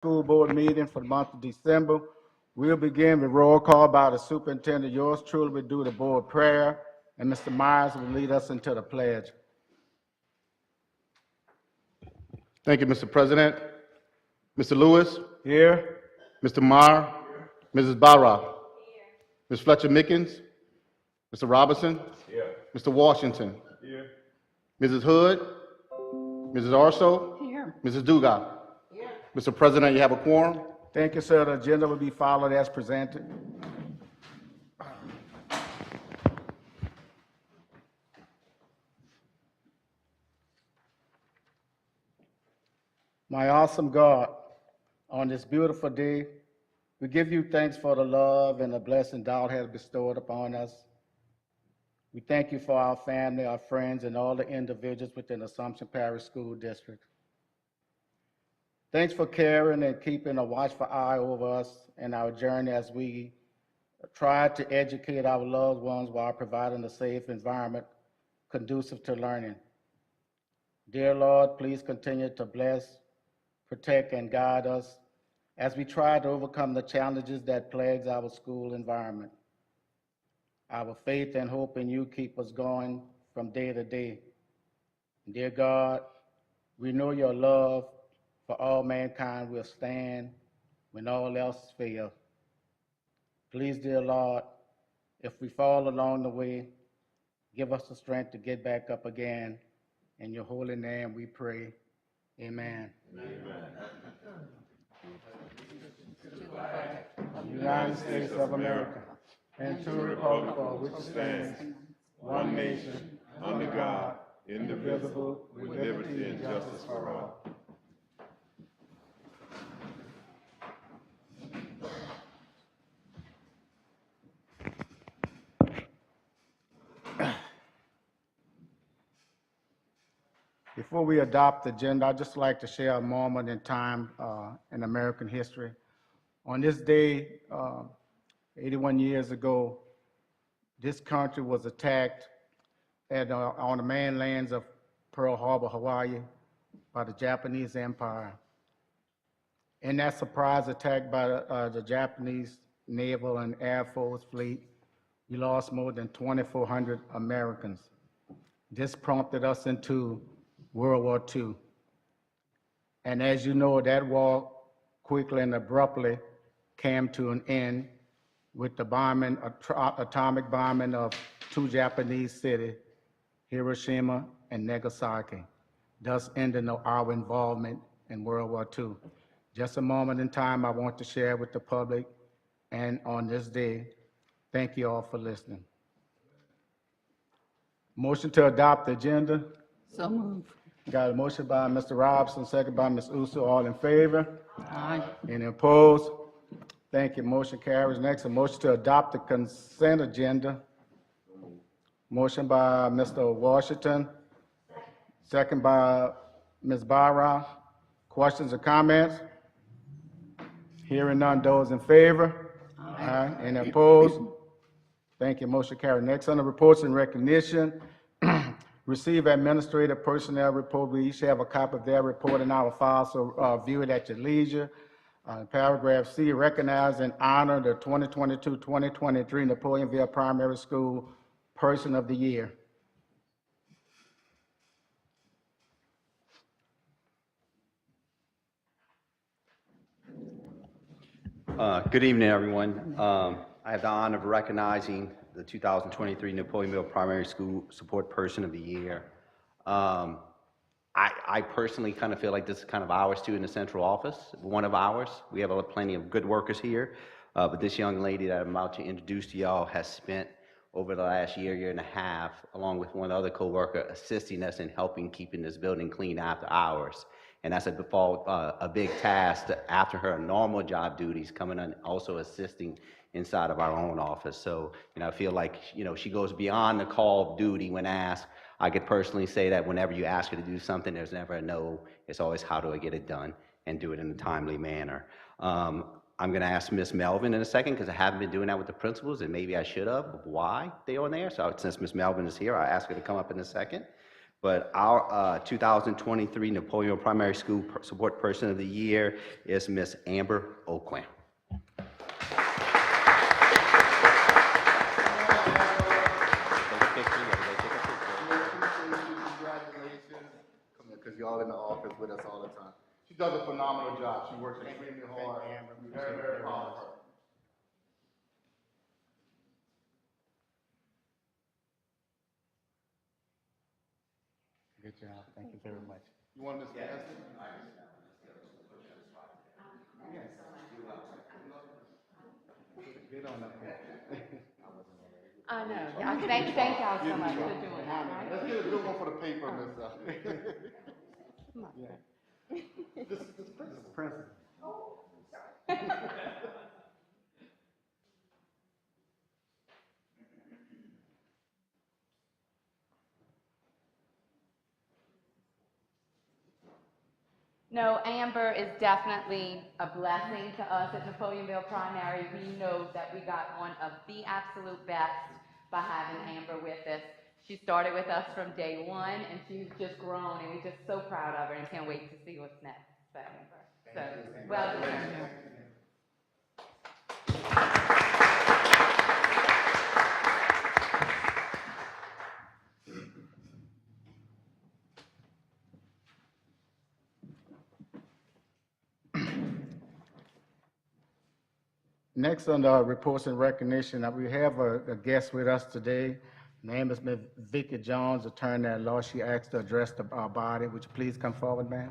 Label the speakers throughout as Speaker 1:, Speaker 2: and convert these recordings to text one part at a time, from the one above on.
Speaker 1: School Board meeting for the month of December. We'll begin with roll call by the superintendent. Yours truly will do the board prayer, and Mr. Myers will lead us into the pledge.
Speaker 2: Thank you, Mr. President. Mr. Lewis,
Speaker 1: Here,
Speaker 2: Mr. Marr, Mrs. Barra, Ms. Fletcher Mickens, Mr. Robinson, Mr. Washington, Mrs. Hood, Mrs. Arso, Mrs. Dugas. Mr. President, you have a quorum.
Speaker 1: thank you, sir. The agenda will be followed as presented. My awesome God, on this beautiful day, we give you thanks for the love and the blessing thou hast bestowed upon us. We thank you for our family, our friends, and all the individuals within Assumption Parish School District. Thanks for caring and keeping a watchful eye over us and our journey as we try to educate our loved ones while providing a safe environment conducive to learning. Dear Lord, please continue to bless, protect, and guide us as we try to overcome the challenges that plagues our school environment. Our faith and hope in you keep us going from day to day. Dear God, we know your love for all mankind will stand when all else fails. Please, dear Lord, if we fall along the way, give us the strength to get back up again. In your holy name we pray. Amen. United States of America, and to the republic for which it stands, one nation, under God, indivisible, with liberty and justice for all. Before we adopt the agenda, I'd just like to share a moment in time in American history. On this day, 81 years ago, this country was attacked on the mainlands of Pearl Harbor, Hawaii, by the Japanese Empire. In that surprise attack by the Japanese Naval and Air Force fleet, we lost more than 2,400 Americans. This prompted us into World War II. And as you know, that war quickly and abruptly came to an end with the bombing, atomic bombing of two Japanese cities, Hiroshima and Nagasaki, thus ending our involvement in World War II. Just a moment in time I want to share with the public, and on this day, thank you all for listening. Motion to adopt the agenda.
Speaker 3: So moved.
Speaker 1: Got a motion by Mr. Robinson, second by Ms. Uso. All in favor?
Speaker 3: Aye.
Speaker 1: Any opposed? Thank you. Motion carries. Next, a motion to adopt the consent agenda. Motion by Mr. Washington, second by Ms. Barra. Questions or comments? Hearing none. Those in favor? Aye. Any opposed? Thank you. Motion carried. Next, under reports and recognition, receive administrative personnel report. We each have a copy of their report in our file, so view it at your leisure. Paragraph C, recognize and honor the 2022-2023 Napoleonville Primary School Person of the Year.
Speaker 4: Good evening, everyone. I have the honor of recognizing the 2023 Napoleonville Primary School Support Person of the Year. I personally kind of feel like this is kind of ours too in the central office, one of ours. We have plenty of good workers here, but this young lady that I'm about to introduce to y'all has spent over the last year and a half, along with one other coworker, assisting us in helping keeping this building clean after hours. And that's a big task after her normal job duties, coming on also assisting inside of our own office. So, I feel like, she goes beyond the call of duty when asked. I could personally say that whenever you ask her to do something, there's never a no. It's always how do I get it done and do it in a timely manner. I'm going to ask Ms. Melvin in a second because I haven't been doing that with the principals, and maybe I should have, why they are there. So since Ms. Melvin is here, I'll ask her to come up in a second. But our 2023 Napoleon Primary School Support Person of the Year is Miss Amber Oquan.
Speaker 2: Because you're all in the office with us all the time. She does a phenomenal job. She works extremely hard. Very, very proud of her.
Speaker 1: Good job. Thank you very much.
Speaker 2: You want Ms. Gadsden?
Speaker 1: Get on up there.
Speaker 3: I know. Yeah, thank y'all so much for doing that, right?
Speaker 2: Let's get a good one for the paper, Ms.
Speaker 3: Come on.
Speaker 2: This is principal.
Speaker 1: Principal.
Speaker 3: No, Amber is definitely a blessing to us at Napoleonville Primary. We know that we got one of the absolute best by having Amber with us. She started with us from day one, and she's just grown, and we're just so proud of her and can't wait to see what's next for Amber. So, well done.
Speaker 1: Next on the reports and recognition, we have a guest with us today. Name is Ms. Vicki Jones, attorney at law. She asked to address our body. Would you please come forward, ma'am?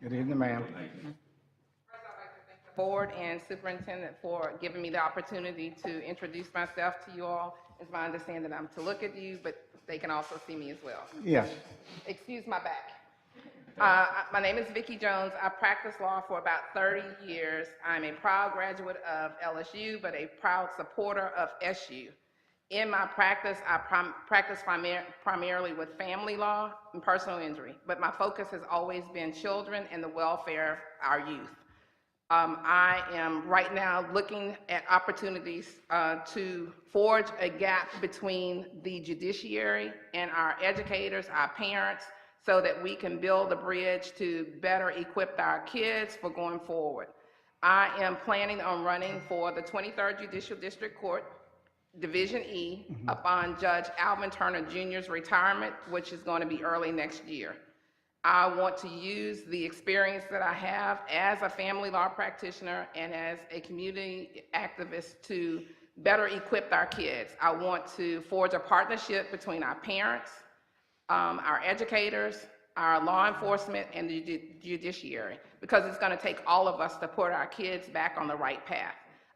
Speaker 1: Good evening, ma'am.
Speaker 5: Board and Superintendent for giving me the opportunity to introduce myself to you all. It's my understanding I'm to look at you, but they can also see me as well.
Speaker 1: Yes.
Speaker 5: Excuse my back. My name is Vicki Jones. I practiced law for about 30 years. I'm a proud graduate of LSU, but a proud supporter of SU. In my practice, I practice primarily with family law and personal injury, but my focus has always been children and the welfare of our youth. I am right now looking at opportunities to forge a gap between the judiciary and our educators, our parents, so that we can build a bridge to better equip our kids for going forward. I am planning on running for the 23rd Judicial District Court, Division E, upon Judge Alvin Turner Jr.'s retirement, which is going to be early next year. I want to use the experience that I have as a family law practitioner and as a community activist to better equip our kids. I want to forge a partnership between our parents, our educators, our law enforcement, and the judiciary, because it's going to take all of us to put our kids back on the right path.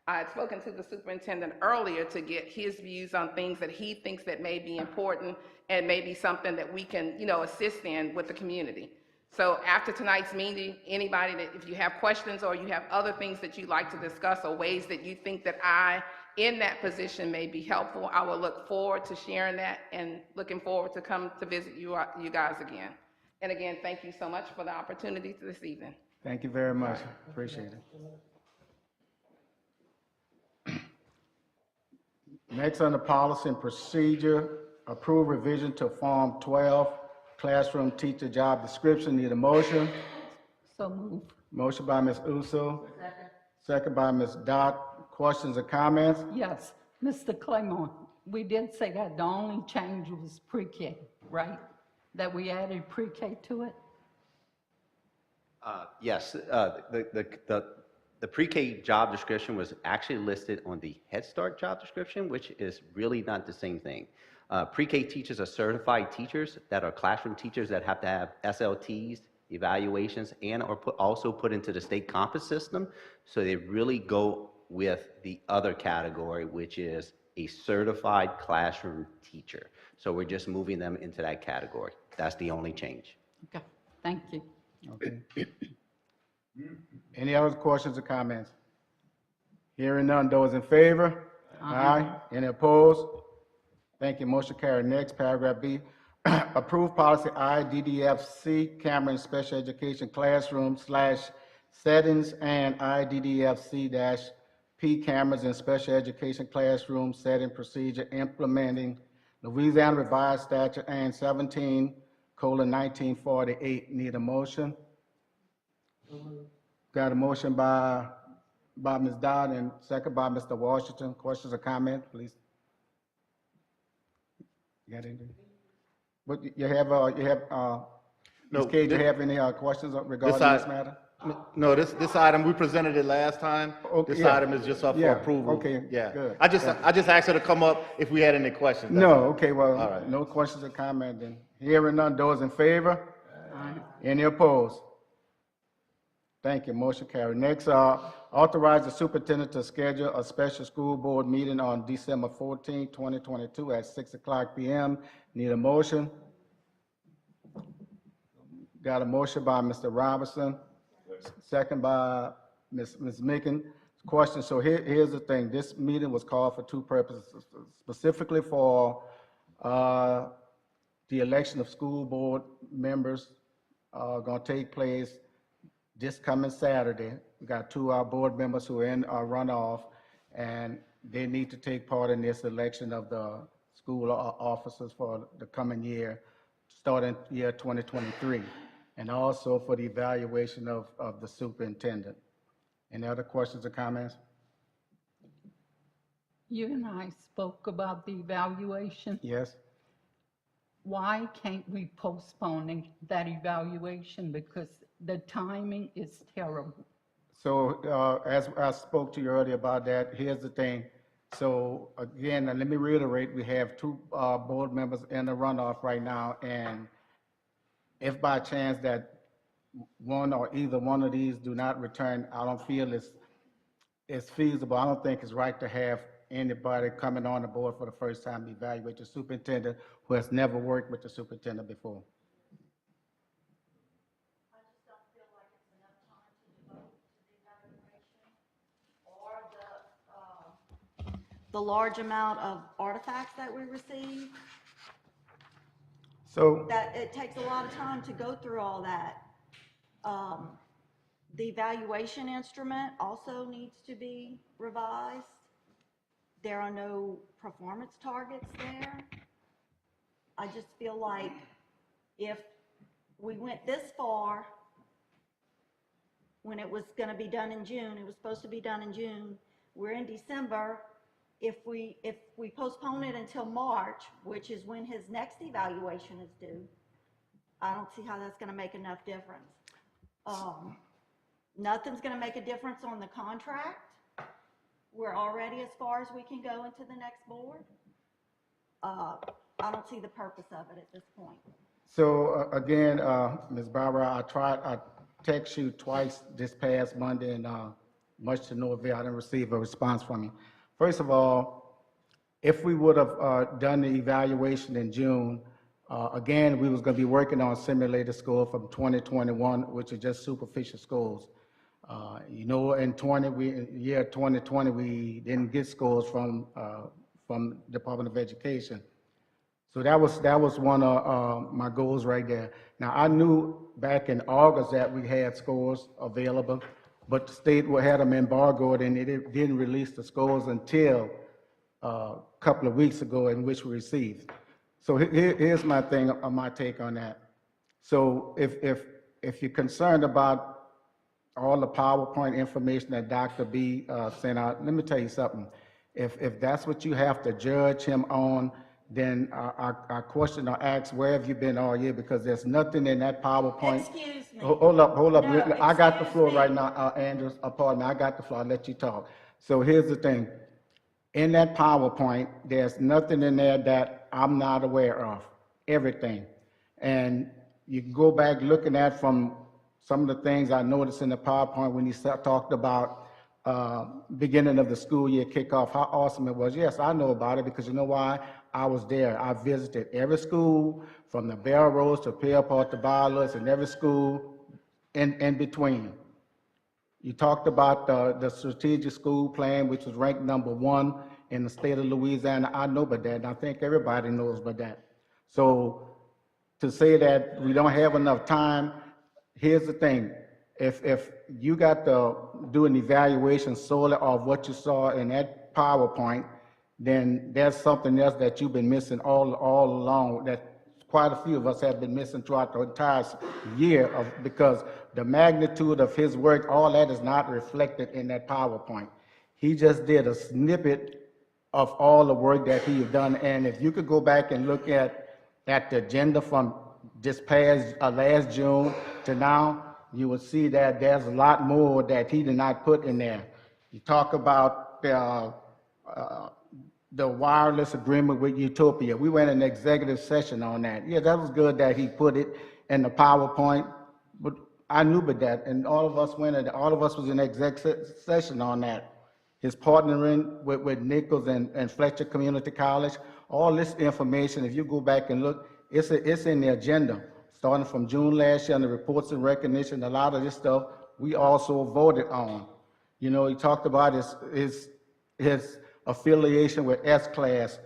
Speaker 5: I had spoken to the superintendent earlier to get his views on things that he thinks that may be important and maybe something that we can, assist in with the community. So after tonight's meeting, anybody that, if you have questions or you have other things that you'd like to discuss or ways that you think that I, in that position, may be helpful, I will look forward to sharing that and looking forward to come to visit you guys again. And again, thank you so much for the opportunity this evening.
Speaker 1: Thank you very much. Appreciate it. Next on the policy and procedure, approve revision to Form 12, classroom teacher job description. Need a motion?
Speaker 6: So moved.
Speaker 1: Motion by Ms. Uso. Second by Ms. Dot. Questions or comments?
Speaker 6: Yes, Mr. Claymore, we did say that the only change was pre-K, right? That we added pre-K to it?
Speaker 4: Yes, the pre-K job description was actually listed on the Head Start job description, which is really not the same thing. Pre-K teachers are certified teachers that are classroom teachers that have to have SLTs, evaluations, and are also put into the state compass system. So they really go with the other category, which is a certified classroom teacher. So we're just moving them into that category. That's the only change.
Speaker 6: Okay, thank you.
Speaker 1: Okay. Any other questions or comments? Hearing none, those in favor? Aye. Any opposed? Thank you, motion carried. Next, paragraph B, approve policy IDDFC, Cameron Special Education Classroom / Settings, and IDDFC P cameras in special education classrooms, setting procedure, implementing Louisiana Revised Statute and 17:1948. Need a motion? Got a motion by Ms. Dodd and second by Mr. Washington. Questions or comments, please? You got anything? What, you have, Ms.
Speaker 2: No,
Speaker 1: Cage, you
Speaker 2: thi-
Speaker 1: have any questions regarding
Speaker 2: side-
Speaker 1: this matter?
Speaker 2: No, this item, we presented it last time.
Speaker 1: Okay,
Speaker 2: This
Speaker 1: yeah.
Speaker 2: item is just up for
Speaker 1: Yeah,
Speaker 2: approval.
Speaker 1: okay,
Speaker 2: Yeah.
Speaker 1: good.
Speaker 2: I just asked her to come up if we had any questions. that's
Speaker 1: No,
Speaker 2: all.
Speaker 1: okay,
Speaker 2: All
Speaker 1: well,
Speaker 2: right.
Speaker 1: no questions or comments then. Hearing none, those in favor? Any opposed? Thank you, motion carried. Next, authorize the superintendent to schedule a special school board meeting on December 14, 2022 at 6:00 PM. Need a motion? Got a motion by Mr. Robinson, second by Ms. Mickens. Question, so here's the thing, this meeting was called for two purposes, specifically for the election of school board members gonna take place this coming Saturday. We got two of our board members who are in our runoff, and they need to take part in this election of the school officers for the coming year, starting year 2023, and also for the evaluation of the superintendent. Any other questions or comments?
Speaker 6: You and I spoke about the evaluation.
Speaker 1: Yes?
Speaker 6: Why can't we postpone that evaluation? Because the timing is terrible.
Speaker 1: So, as I spoke to you earlier about that, here's the thing. So again, let me reiterate, we have two board members in the runoff right now, and if by chance that one or either one of these do not return, I don't feel it's feasible. I don't think it's right to have anybody coming on the board for the first time to evaluate the superintendent who has never worked with the superintendent before.
Speaker 7: The large amount of artifacts that we receive,
Speaker 1: So,
Speaker 7: that it takes a lot of time to go through all that. The evaluation instrument also needs to be revised. There are no performance targets there. I just feel like if we went this far, when it was gonna be done in June, it was supposed to be done in June, we're in December. If we postpone it until March, which is when his next evaluation is due, I don't see how that's gonna make enough difference. Nothing's gonna make a difference on the contract. We're already as far as we can go into the next board. I don't see the purpose of it at this point.
Speaker 1: so again, Ms. Barbara, I text you twice this past Monday, and much to no avail, I didn't receive a response from you. First of all, if we would have done the evaluation in June, again, we was gonna be working on simulated school from 2021, which is just superficial schools. You know, in year 2020, we didn't get schools from Department of Education. So that was one of my goals right there. Now, I knew back in August that we had scores available, but the state had them embargoed, and it didn't release the scores until a couple of weeks ago, in which we received. So here's my thing, my take on that. So if you're concerned about all the PowerPoint information that Dr. B sent out, let me tell you something. If that's what you have to judge him on, then our question or ask, where have you been all year? Because there's nothing in that PowerPoint.
Speaker 7: Excuse me.
Speaker 1: Hold up.
Speaker 7: No,
Speaker 1: I got the
Speaker 7: excuse
Speaker 1: floor
Speaker 7: me.
Speaker 1: right now, Andrews, pardon me, I got the floor, I'll let you talk. So here's the thing. In that PowerPoint, there's nothing in there that I'm not aware of, everything. And you can go back looking at from some of the things I noticed in the PowerPoint when you talked about beginning of the school year kickoff, how awesome it was. Yes, I know about it because you know why? I was there. I visited every school from the Bell Rose to Pierpont to Barless and every school in between. You talked about the strategic school plan, which was ranked #1 in the state of Louisiana. I know about that, and I think everybody knows about that. So to say that we don't have enough time, here's the thing. if you got to do an evaluation solely of what you saw in that PowerPoint, then there's something else that you've been missing all along, that quite a few of us have been missing throughout the entire year because the magnitude of his work, all that is not reflected in that PowerPoint. He just did a snippet of all the work that he has done, and if you could go back and look at the agenda from this past, last June to now, you will see that there's a lot more that he did not put in there. You talk about the wireless agreement with Utopia. We went in an executive session on that. Yeah, that was good that he put it in the PowerPoint, but I knew about that, and all of us was in executive session on that. His partnering with Nichols and Fletcher Community College, all this information, if you go back and look, it's in the agenda, starting from June last year, on the reports and recognition, a lot of this stuff we also voted on. You know, he talked about his affiliation with S-Class,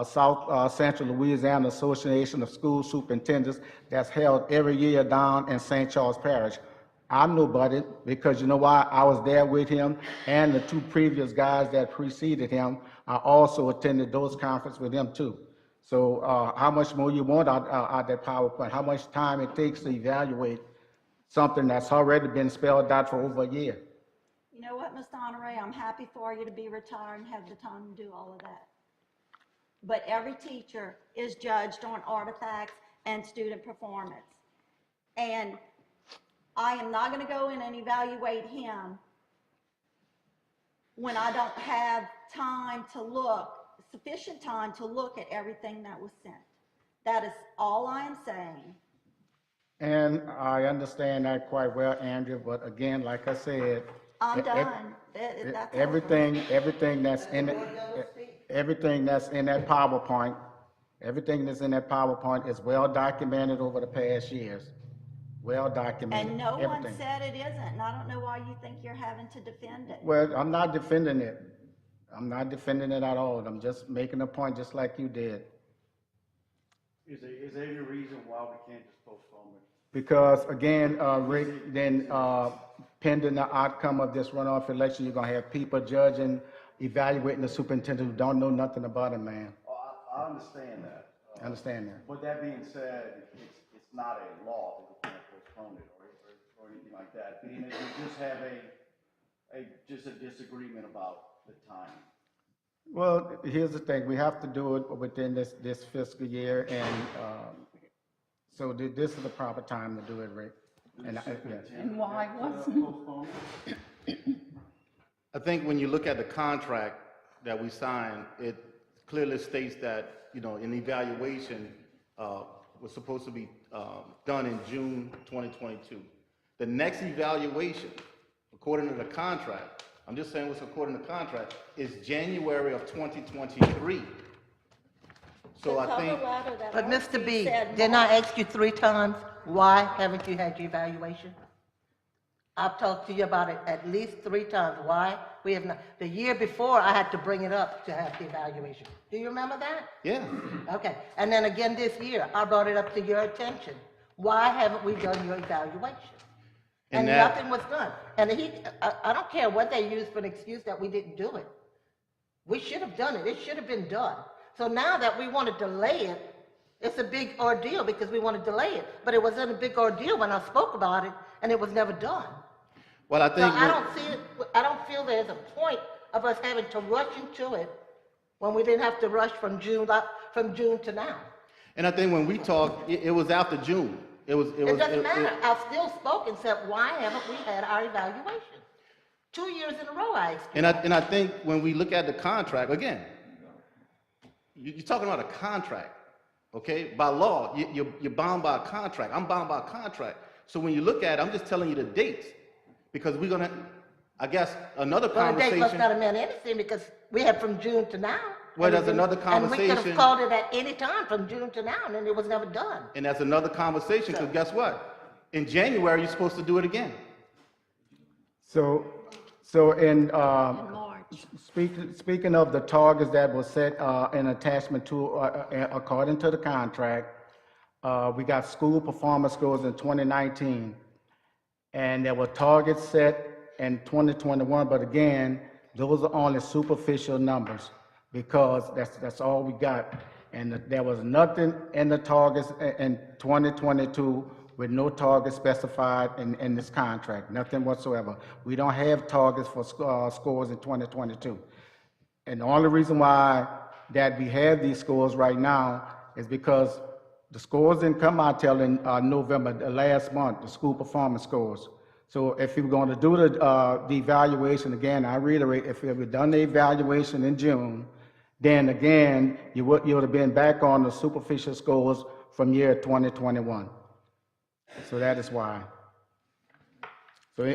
Speaker 1: South Central Louisiana Association of School Superintendents, that's held every year down in St. Charles Parish. I know about it because you know why? I was there with him, and the two previous guys that preceded him, I also attended those conferences with them too. So how much more you want out that PowerPoint? How much time it takes to evaluate something that's already been spelled out for over a year?
Speaker 7: You know what, Mr. Honore, I'm happy for you to be retired and have the time to do all of that. But every teacher is judged on artifacts and student performance. And I am not going to go in and evaluate him when I don't have time to look, sufficient time to look at everything that was sent. That is all I am saying.
Speaker 1: And I understand that quite well, Andrea, but again, like I said,
Speaker 7: I'm done. That's all.
Speaker 1: everything that's in it, everything that's in that PowerPoint, everything that's in that PowerPoint is well documented over the past years. Well documented.
Speaker 7: And no one
Speaker 1: everything.
Speaker 7: said it isn't, and I don't know why you think you're having to defend it.
Speaker 1: Well, I'm not defending it. I'm not defending it at all. I'm just making a point, just like you did.
Speaker 8: Is there any reason why we can't just postpone it?
Speaker 1: Because again, Rick, then pending the outcome of this runoff election, you're gonna have people judging, evaluating the superintendent who don't know nothing about it, man.
Speaker 8: I understand that.
Speaker 1: I understand that.
Speaker 8: But that being said, it's not a law that we can't postpone it or anything like that. Being that we just have a disagreement about the time.
Speaker 1: Well, here's the thing, we have to do it within this fiscal year, and so this is the proper time to do it, Rick. And yes.
Speaker 6: And why wasn't it?
Speaker 2: I think when you look at the contract that we signed, it clearly states that, you know, an evaluation was supposed to be done in June 2022. The next evaluation, according to the contract, I'm just saying what's according to the contract, is January of 2023. So I think,
Speaker 9: But Mr. B, didn't I ask you 3 times, why haven't you had your evaluation? I've talked to you about it at least 3 times. Why? We have not. The year before, I had to bring it up to have the evaluation. Do you remember that?
Speaker 2: yeah,
Speaker 9: Okay. And then again this year, I brought it up to your attention. Why haven't we done your evaluation?
Speaker 2: And
Speaker 9: And
Speaker 2: that-
Speaker 9: nothing was done. And I don't care what they use for an excuse that we didn't do it. We should have done it. It should have been done. So now that we want to delay it, it's a big ordeal because we want to delay it. But it wasn't a big ordeal when I spoke about it, and it was never done.
Speaker 2: well, I
Speaker 9: So
Speaker 2: think,
Speaker 9: I don't feel there's a point of us having to rush into it when we didn't have to rush from June to now.
Speaker 2: and I think when we talked, it was after June. It
Speaker 9: It doesn't matter. I still spoke and said, why haven't we had our evaluation? 2 years in a row, I asked you.
Speaker 2: And I think when we look at the contract, again, you're talking about a contract, okay? By law, you're bound by a contract. I'm bound by a contract. So when you look at it, I'm just telling you the dates, because we're gonna, I guess, another
Speaker 9: Well, the date must
Speaker 2: conversation.
Speaker 9: not have meant anything because we had from June to now.
Speaker 2: Well, there's another
Speaker 9: And we could
Speaker 2: conversation.
Speaker 9: have called it at any time from June to now, and it was never done.
Speaker 2: And that's another conversation, because guess what? In January, you're supposed to do it again.
Speaker 1: So in, speaking of the targets that were set in attachment to, according to the contract, we got school performance scores in 2019. And there were targets set in 2021, but again, those are only superficial numbers because that's all we got. And there was nothing in the targets in 2022 with no target specified in this contract, nothing whatsoever. We don't have targets for scores in 2022. And the only reason why that we have these scores right now is because the scores didn't come out till in November, the last month, the school performance scores. So if you were going to do the evaluation, again, I reiterate, if you had done the evaluation in June, then again, you would have been back on the superficial scores from year 2021. So that is why. So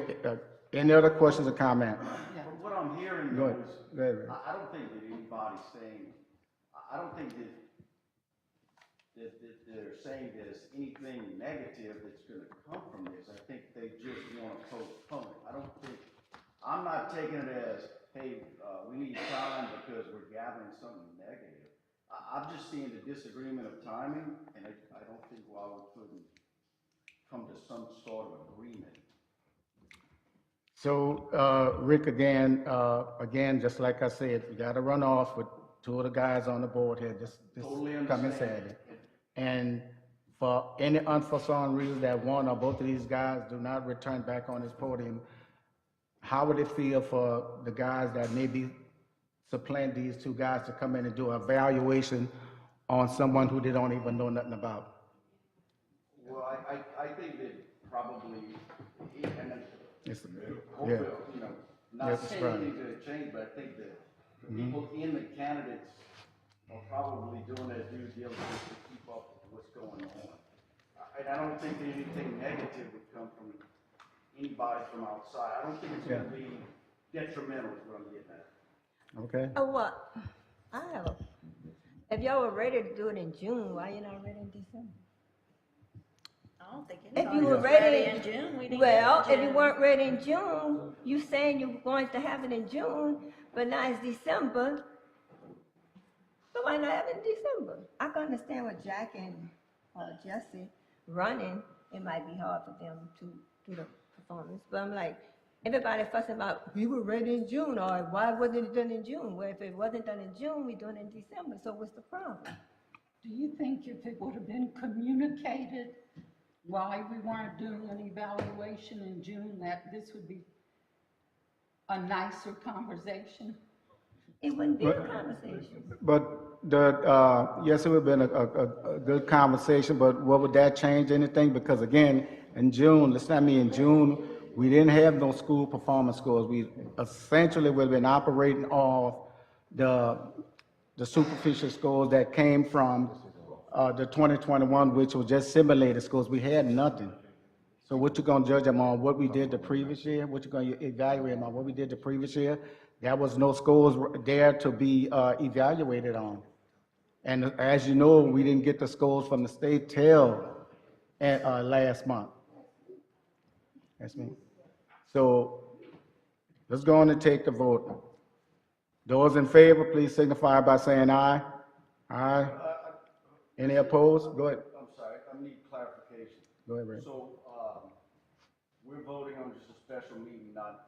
Speaker 1: any other questions or comment?
Speaker 8: From what I'm hearing
Speaker 1: Go
Speaker 8: though
Speaker 1: ahead.
Speaker 8: is,
Speaker 1: Go ahead, Ray.
Speaker 8: I don't think that anybody's saying, I don't think that they're saying that it's anything negative that's gonna come from this. I think they just wanna postpone it. I don't think, I'm not taking it as, hey, we need time because we're gathering something negative. I'm just seeing the disagreement of timing, and I don't think why we couldn't come to some sort of agreement.
Speaker 1: So, Rick, again, just like I said, we got to run off with two of the guys on the board here, this
Speaker 8: Totally
Speaker 1: coming
Speaker 8: understand.
Speaker 1: Saturday. And for any unforeseen reason that one or both of these guys do not return back on this podium, how would it feel for the guys that maybe supplant these two guys to come in and do an evaluation on someone who they don't even know nothing about?
Speaker 8: Well, I think that probably, and
Speaker 1: It's,
Speaker 8: hopefully,
Speaker 1: yeah.
Speaker 8: you know, not
Speaker 1: Yes,
Speaker 8: saying
Speaker 1: right.
Speaker 8: anything's gonna change, but I think that the people in the candidates are probably doing their due diligence to keep up with what's going on. And I don't think that anything negative would come from anybody from outside. I don't think it's gonna be detrimental is what I'm getting at.
Speaker 1: Okay.
Speaker 10: Oh, what? I have a, if y'all were ready to do it in June, why you not ready in December?
Speaker 7: I don't think
Speaker 10: If
Speaker 7: anybody
Speaker 10: you were
Speaker 7: was
Speaker 10: ready,
Speaker 7: in June, we didn't.
Speaker 10: well,
Speaker 7: get it
Speaker 10: if you
Speaker 7: in
Speaker 10: weren't ready in June, you saying you were going to have it in June, but now it's December. So why not have it in December? I can understand with Jack and Jesse running, it might be hard for them to do the performance, but I'm like, everybody fussing about, we were ready in June, or why wasn't it done in June? Well, if it wasn't done in June, we doing it in December, so what's the problem?
Speaker 6: Do you think if it would have been communicated why we weren't doing an evaluation in June, that this would be a nicer conversation?
Speaker 10: It wouldn't be a conversation.
Speaker 1: But yes, it would have been a good conversation, but what would that change anything? Because again, in June, listen to me, in June, we didn't have no school performance scores. We essentially would have been operating off the superficial scores that came from the 2021, which was just simulated scores. We had nothing. So what you gonna judge them on? What we did the previous year? What you gonna evaluate them on? What we did the previous year? There was no scores there to be evaluated on. And as you know, we didn't get the scores from the state till last month. That's me. So let's go on and take the vote. Those in favor, please signify by saying aye. Aye. Any opposed? Go ahead.
Speaker 8: I'm sorry, I need clarification.
Speaker 1: Go ahead, Ray.
Speaker 8: So, we're voting on just a special meeting, not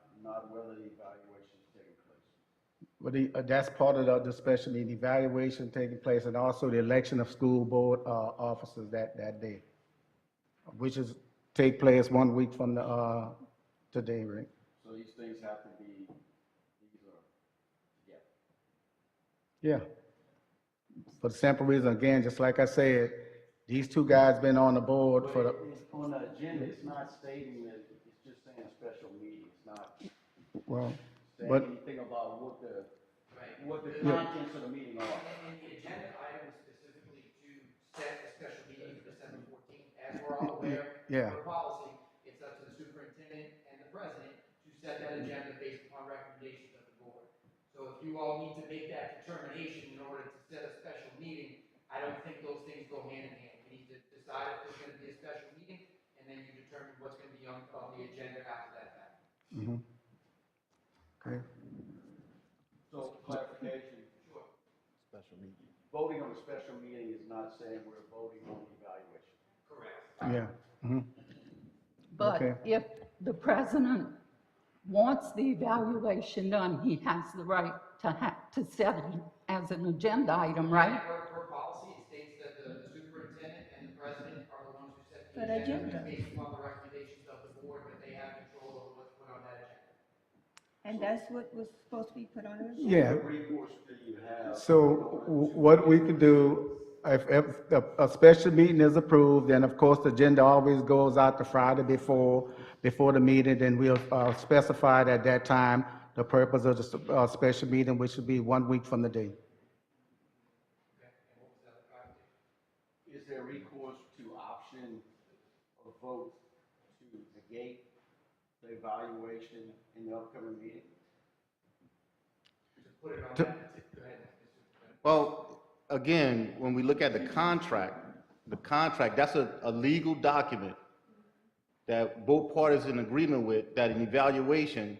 Speaker 8: whether the evaluation is taking place.
Speaker 1: But that's part of the special meeting, evaluation taking place, and also the election of school board officers that day, which is take place 1 week from today, right?
Speaker 8: So these things have to be, these are,
Speaker 1: Yeah. For the simple reason, again, just like I said, these two guys been on the board for the,
Speaker 8: It's on the agenda, it's not stating that, it's just saying a special meeting, it's not
Speaker 1: well,
Speaker 8: saying
Speaker 1: but,
Speaker 8: anything about what the contents of the meeting are.
Speaker 11: And the agenda item is specifically to set a special meeting for December 14th. As we're all aware,
Speaker 1: Yeah.
Speaker 11: for policy, it's up to the superintendent and the president to set that agenda based upon recommendations of the board. So if you all need to make that determination in order to set a special meeting, I don't think those things go hand in hand. We need to decide if there's going to be a special meeting, and then you determine what's going to be on the agenda after that happens.
Speaker 1: okay.
Speaker 8: So clarification.
Speaker 11: Sure.
Speaker 8: Special meeting. Voting on a special meeting is not saying we're voting on the evaluation.
Speaker 11: Correct.
Speaker 1: Yeah.
Speaker 6: But
Speaker 1: Okay.
Speaker 6: the president wants the evaluation done, he has the right to set it as an agenda item, right?
Speaker 11: Per policy, it states that the superintendent and the president are the ones who set the
Speaker 10: For the
Speaker 11: agenda
Speaker 10: agenda.
Speaker 11: based upon the recommendations of the board, but they have control over what's put on that agenda.
Speaker 10: And that's what was supposed to be put on the agenda?
Speaker 1: Yeah,
Speaker 8: What recourse do you have?
Speaker 1: so what we could do, if a special meeting is approved, then of course the agenda always goes out the Friday before the meeting, then we'll specify at that time the purpose of the special meeting, which would be 1 week from the day.
Speaker 8: Is there recourse to option or vote to negate the evaluation in the upcoming meeting?
Speaker 11: Put it on that, go ahead, Mr. President.
Speaker 2: Well, again, when we look at the contract, that's a legal document that both parties in agreement with, that an evaluation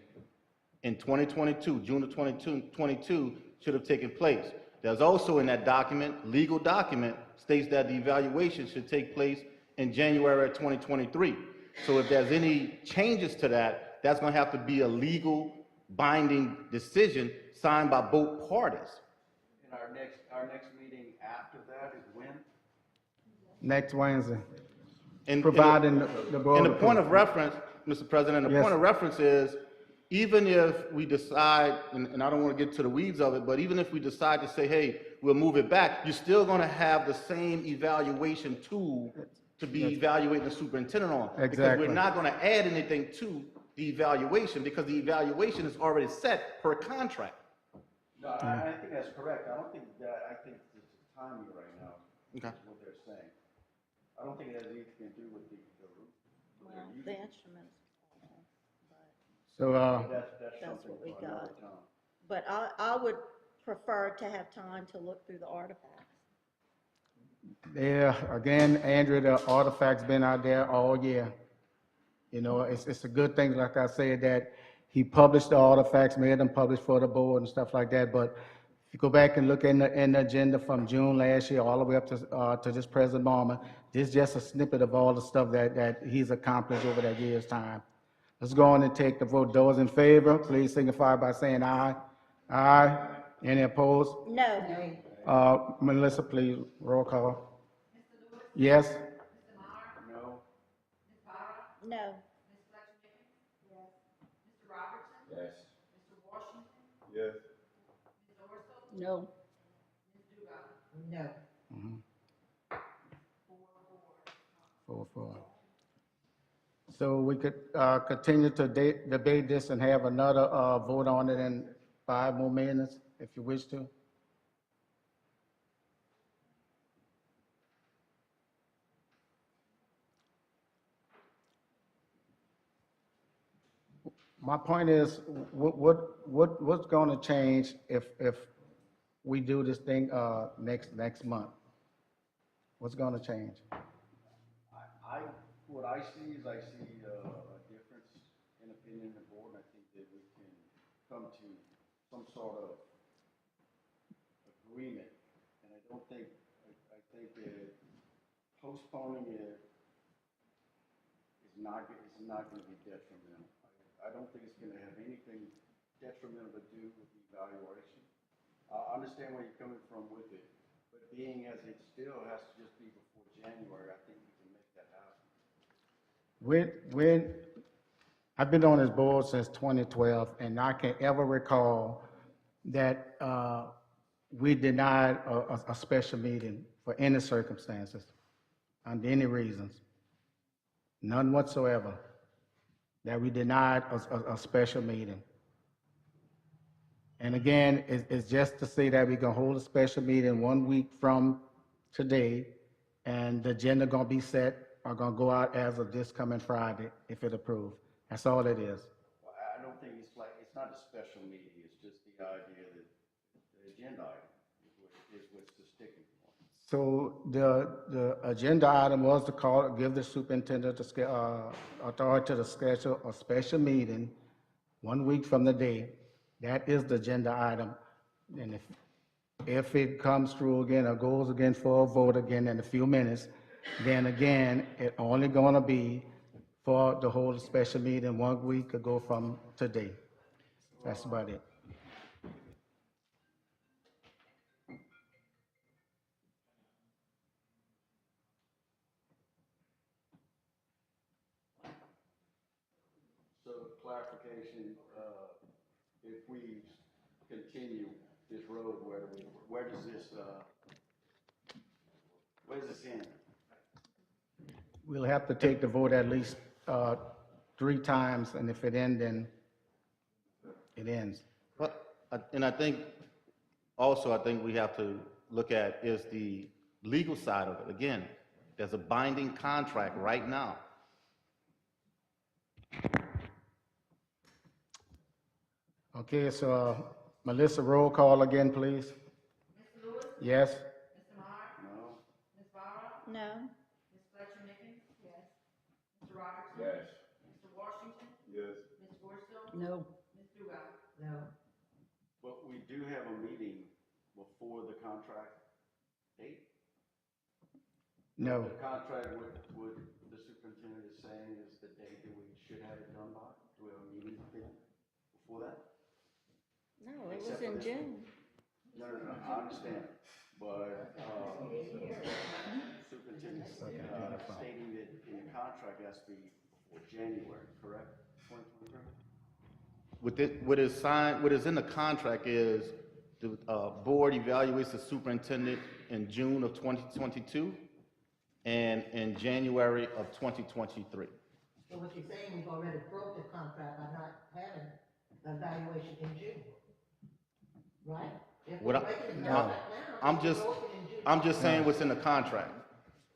Speaker 2: in 2022, June of 2022, should have taken place. There's also in that document, legal document, states that the evaluation should take place in January of 2023. So if there's any changes to that, that's gonna have to be a legal binding decision signed by both parties.
Speaker 8: And our next meeting after that is when?
Speaker 1: Next Wednesday,
Speaker 2: And-
Speaker 1: providing the board.
Speaker 2: And the point of reference, Mr. President, the
Speaker 1: Yes.
Speaker 2: point of reference is, even if we decide, and I don't want to get to the weeds of it, but even if we decide to say, hey, we'll move it back, you're still going to have the same evaluation tool to be evaluating the superintendent on. Because
Speaker 1: Exactly.
Speaker 2: we're not going to add anything to the evaluation, because the evaluation is already set per contract.
Speaker 8: No, I think that's correct. I don't think that, I think it's timing right now,
Speaker 2: Okay.
Speaker 8: is what they're saying. I don't think it has anything to do with the
Speaker 7: Well, the instruments,
Speaker 1: So,
Speaker 8: That's
Speaker 7: That's
Speaker 8: something
Speaker 7: what we
Speaker 8: for another
Speaker 7: got.
Speaker 8: time.
Speaker 7: but I would prefer to have time to look through the artifacts.
Speaker 1: yeah, again, Andrew, the artifact's been out there all year. You know, it's a good thing, like I said, that he published the artifacts, made them publish for the board and stuff like that, but if you go back and look in the agenda from June last year, all the way up to this present moment, this is just a snippet of all the stuff that he's accomplished over that year's time. Let's go on and take the vote. Those in favor, please signify by saying aye. Aye. Any opposed?
Speaker 7: No,
Speaker 1: Melissa, please, roll call. Yes?
Speaker 8: No?
Speaker 7: no,
Speaker 6: No.
Speaker 9: No.
Speaker 1: 4-4. So we could continue to debate this and have another vote on it in 5 more minutes, if you wish to. My point is, what's going to change if we do this thing next month? What's going to change?
Speaker 8: What I see is I see a difference in opinion in the board, and I think that we can come to some sort of agreement. And I think that postponing it is not going to be detrimental. I don't think it's going to have anything detrimental to do with the evaluation. I understand where you're coming from with it, but being as it still has to just be before January, I think we can make that happen.
Speaker 1: When I've been on this board since 2012, and I can't ever recall that we denied a special meeting for any circumstances, under any reasons, none whatsoever, that we denied a special meeting. And again, it's just to say that we're gonna hold a special meeting 1 week from today, and the agenda gonna be set, are gonna go out as of this coming Friday, if it approved. That's all it is.
Speaker 8: Well, I don't think it's not a special meeting, it's just the idea that the agenda item is what's the sticking point.
Speaker 1: So the agenda item was to give the superintendent authority to schedule a special meeting 1 week from the day. That is the agenda item. And if it comes through again or goes again for a vote again in a few minutes, then again, it only gonna be for to hold a special meeting 1 week ago from today. That's about it.
Speaker 8: So clarification, if we continue this road, where does this end?
Speaker 1: We'll have to take the vote at least 3 times, and if it ends, then it ends.
Speaker 2: But, and I think, also, I think we have to look at is the legal side of it. Again, there's a binding contract right now.
Speaker 1: Okay, so Melissa, roll call again, please.
Speaker 3: Mr. Lewis?
Speaker 1: Yes?
Speaker 3: Mr. Mark?
Speaker 8: No?
Speaker 3: Ms. Barra?
Speaker 7: No.
Speaker 3: Ms. Fletcher Mickens? Yes. Mr. Robertson? Yes. Mr. Washington?
Speaker 8: Yes.
Speaker 3: Ms. Gorsuil?
Speaker 6: No.
Speaker 3: Ms. Dugal?
Speaker 6: No.
Speaker 8: But we do have a meeting before the contract date?
Speaker 1: No.
Speaker 8: The contract, what the superintendent is saying is the date that we should have it done by? Do we have a meeting before that?
Speaker 7: No, it
Speaker 8: Except
Speaker 7: was
Speaker 8: for
Speaker 7: in
Speaker 8: this
Speaker 7: June.
Speaker 8: No, I understand, but, superintendent stating that in the contract has to be for January, correct? 2023?
Speaker 2: What is in the contract is the board evaluates the superintendent in June of 2022 and in January of 2023.
Speaker 9: So what you're saying, we've already broke the contract by not having the evaluation in June, right? If
Speaker 2: What
Speaker 9: we're
Speaker 2: I-
Speaker 9: breaking the
Speaker 2: no,
Speaker 9: contract now,
Speaker 2: I'm
Speaker 9: we
Speaker 2: just,
Speaker 9: broke it in June.
Speaker 2: I'm just saying what's in the contract.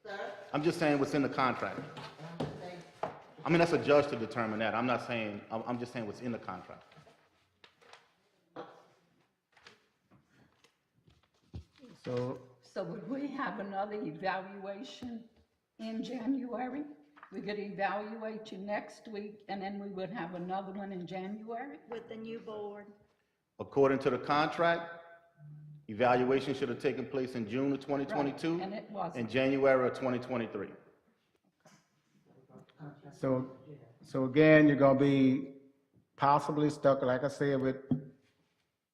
Speaker 9: Sir,
Speaker 2: I'm just saying what's in the contract.
Speaker 9: I'm just saying,
Speaker 2: I mean, that's a judge to determine that. I'm not saying, I'm just saying what's in the contract.
Speaker 6: So would we have another evaluation in January? We could evaluate you next week, and then we would have another one in January?
Speaker 7: With the new board.
Speaker 2: According to the contract, evaluation should have taken place in June of 2022
Speaker 6: Right, and it wasn't.
Speaker 2: and January of 2023.
Speaker 1: So again, you're gonna be possibly stuck, like I said, with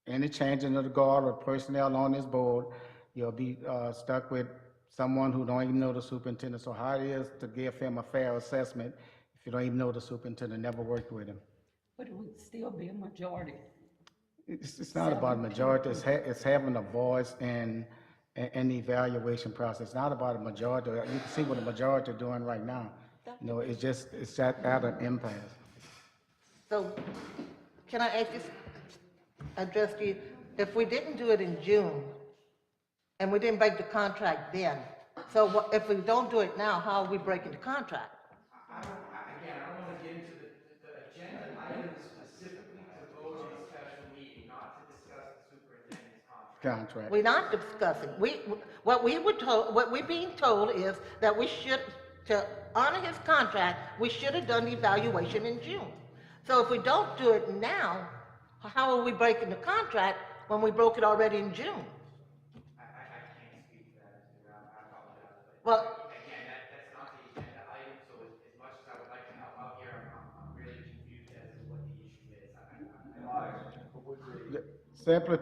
Speaker 1: any changing of the guard or personnel on this board. You'll be stuck with someone who don't even know the superintendent. So how it is to give him a fair assessment if you don't even know the superintendent, never worked with him?
Speaker 6: But it would still be a majority.
Speaker 1: It's not about a majority, it's having a voice in the evaluation process. It's not about a majority. You can see what the majority are doing right now. You know, it's at an impasse.
Speaker 9: so can I ask you, address you, if we didn't do it in June, and we didn't break the contract then, so if we don't do it now, how are we breaking the contract?
Speaker 11: I don't want to get into the agenda items specifically to vote in a special meeting, not to discuss the superintendent's contract.
Speaker 1: Contract.
Speaker 9: We're not discussing, what we're being told is that we should, to honor his contract, we should have done the evaluation in June. So if we don't do it now, how are we breaking the contract when we broke it already in June?
Speaker 11: I can't speak to that, Mr. Brown. I apologize. But
Speaker 9: Well,
Speaker 11: again, that's not the agenda item, so as much as I would like to help out here, I'm really confused as to what the issue is.
Speaker 1: Simply,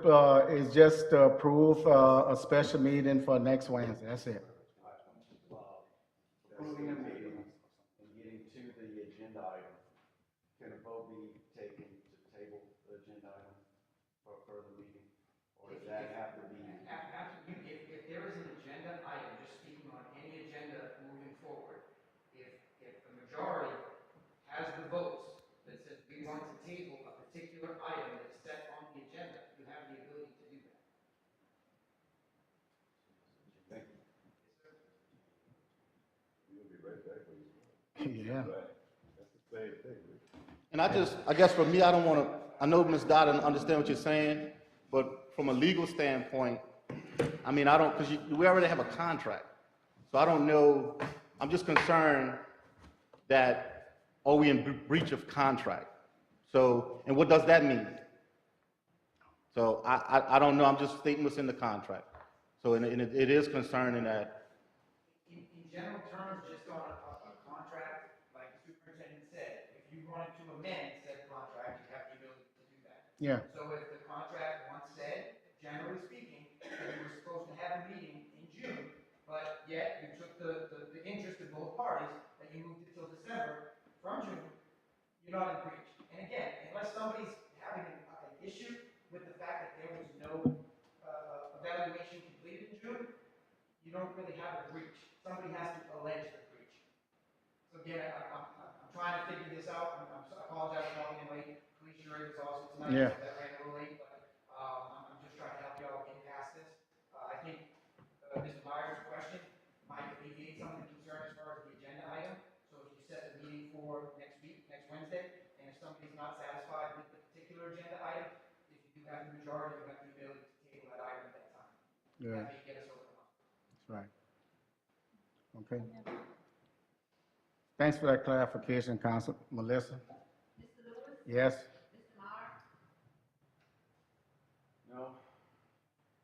Speaker 1: is just to approve a special meeting for next Wednesday, that's it.
Speaker 8: Approving a meeting and getting to the agenda item, can a vote be taken to table the agenda item for a further meeting? Or does that have to be?
Speaker 11: If there is an agenda item, just speaking on any agenda moving forward, if the majority has the votes that says we want to table a particular item that's set on the agenda, you have the ability to do that.
Speaker 8: Thank you.
Speaker 1: Yeah.
Speaker 2: And I guess for me, I don't want to, I know Ms. Dotton understand what you're saying, but from a legal standpoint, I mean, I don't, because we already have a contract. So I don't know, I'm just concerned that, are we in breach of contract? So, and what does that mean? So I don't know, I'm just stating what's in the contract. So, and it is concerning that,
Speaker 11: In general terms, just on a contract, like the superintendent superintendent said, if you wanted to amend said contract, you have the ability to do that.
Speaker 1: Yeah,
Speaker 11: So if the contract once said, generally speaking, that you were supposed to have a meeting in June, but yet you took the interest of both parties, that you moved it till December from June, you're not in breach. And again, unless somebody's having an issue with the fact that there was no evaluation completed in June, you don't really have a breach. Somebody has to allege the breach. So again, I'm trying to figure this out. I apologize for calling in late. Police jury was also tonight,
Speaker 1: Yeah.
Speaker 11: so that ran a little late, but I'm just trying to help y'all get past this. I think Mr. Myers' question might alleviate some of the concern as far as the agenda item. So if you set the meeting for next week, next Wednesday, and if somebody's not satisfied with the particular agenda item, if you do have the majority, you have the ability to table that item at that time.
Speaker 1: yeah,
Speaker 11: That may get us over the hump.
Speaker 1: that's right. Okay. Thanks for that clarification, Council. Melissa?
Speaker 3: Mr. Lewis?
Speaker 1: Yes?
Speaker 3: Mr. Meyer?
Speaker 8: No?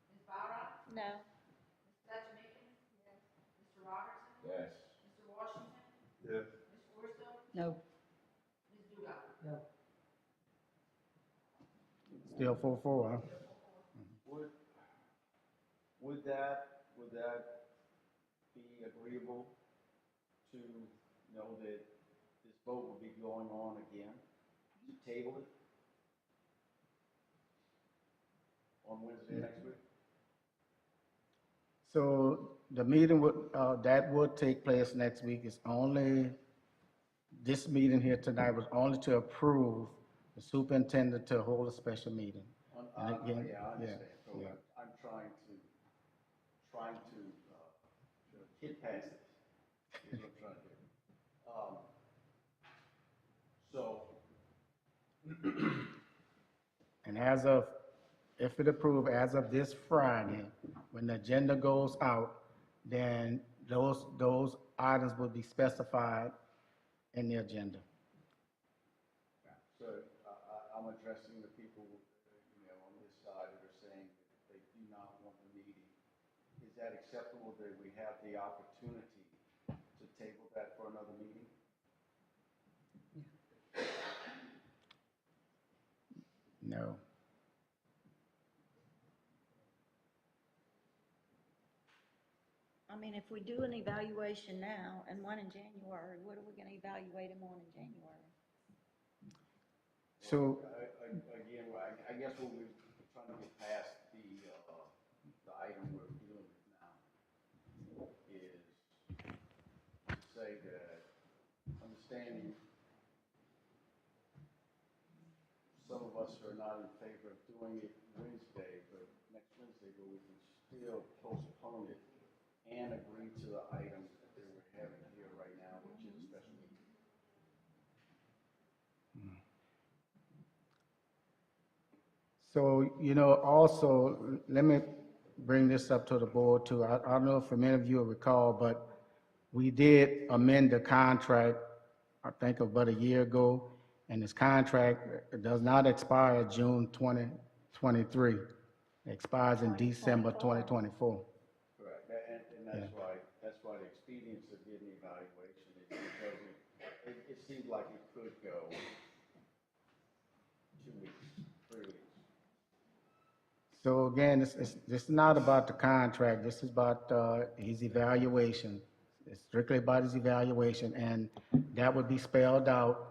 Speaker 3: Ms. Barra?
Speaker 7: No.
Speaker 3: Ms. Fletcher Mickens? Yes. Mr. Robertson?
Speaker 8: Yes.
Speaker 3: Mr. Washington?
Speaker 8: Yes.
Speaker 3: Ms. Corso?
Speaker 6: No.
Speaker 3: Ms. Duda?
Speaker 1: Still 4-4, huh?
Speaker 8: Would that be agreeable to know that this vote will be going on again, to table it on Wednesday next week?
Speaker 1: So the meeting would, that would take place next week. It's only, this meeting here tonight was only to approve the superintendent to hold a special meeting. And again,
Speaker 8: Yeah, I understand. So
Speaker 1: yeah.
Speaker 8: I'm trying to get past this, is what I'm trying to do. So,
Speaker 1: And as of, if it approved, as of this Friday, when the agenda goes out, then those items will be specified in the agenda.
Speaker 8: so I'm addressing the people, on this side that are saying that they do not want the meeting. Is that acceptable that we have the opportunity to table that for another meeting?
Speaker 1: No.
Speaker 7: I mean, if we do an evaluation now and one in January, what are we gonna evaluate them on in January?
Speaker 1: So,
Speaker 8: Again, I guess what we're trying to get past the item we're dealing with now is to say that, understanding some of us are not in favor of doing it Wednesday, but next Wednesday, but we can still postpone it and agree to the item that we're having here right now, which is a special meeting.
Speaker 1: So, also, let me bring this up to the board too. I don't know if many of you will recall, but we did amend the contract, I think about a year ago, and this contract does not expire June 2023. It expires in December 2024.
Speaker 8: Correct, and that's why the expedience of getting the evaluation is because it seems like it could go 2 weeks, 3 weeks.
Speaker 1: So again, this is not about the contract, this is about his evaluation. It's strictly about his evaluation, and that would be spelled out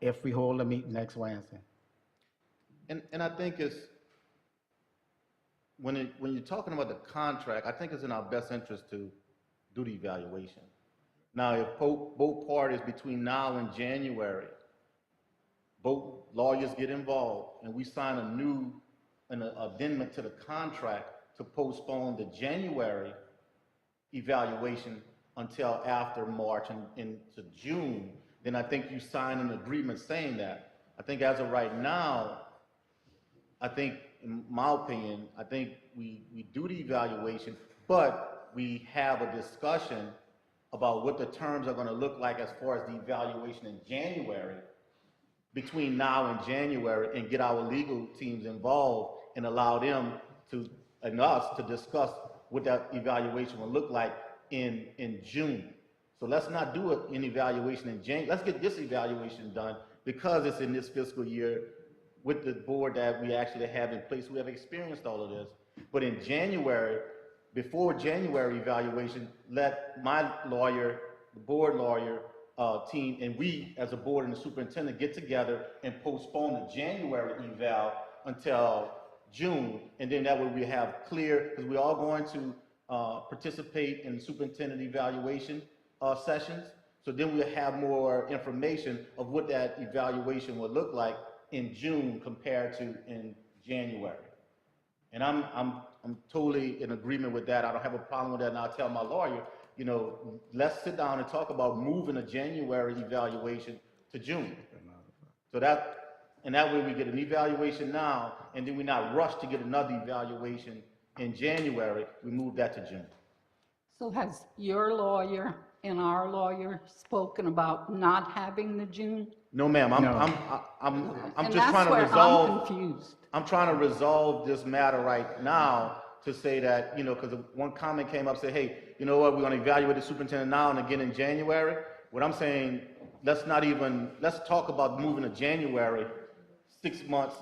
Speaker 1: if we hold a meeting next Wednesday.
Speaker 2: And I think it's, when you're talking about the contract, I think it's in our best interest to do the evaluation. Now, if both parties between now and January, both lawyers get involved and we sign an amendment to the contract to postpone the January evaluation until after March and into June, then I think you sign an agreement saying that. I think as of right now, I think, in my opinion, I think we do the evaluation, but we have a discussion about what the terms are going to look like as far as the evaluation in January, between now and January, and get our legal teams involved and allow them to, and us, to discuss what that evaluation will look like in June. So let's not do an evaluation in Jan, let's get this evaluation done because it's in this fiscal year with the board that we actually have in place. We have experienced all of this. But in January, before January evaluation, let my lawyer, the board lawyer, team, and we as a board and the superintendent get together and postpone the January eval until June. And then that way we have clear, because we're all going to participate in superintendent evaluation sessions. So then we'll have more information of what that evaluation will look like in June compared to in January. And I'm totally in agreement with that. I don't have a problem with that. And I'll tell my lawyer, you know, let's sit down and talk about moving a January evaluation to June. So that way we get an evaluation now, and then we're not rushed to get another evaluation in January. We move that to June.
Speaker 6: So has your lawyer and our lawyer spoken about not having the June?
Speaker 2: No, ma'am, I'm
Speaker 6: And
Speaker 2: just trying to
Speaker 6: that's where
Speaker 2: resolve.
Speaker 6: I'm confused.
Speaker 2: I'm trying to resolve this matter right now to say that, you know, because one comment came up, said, hey, you know what, we're going to evaluate the superintendent now and again in January. What I'm saying, let's talk about moving to January, 6 months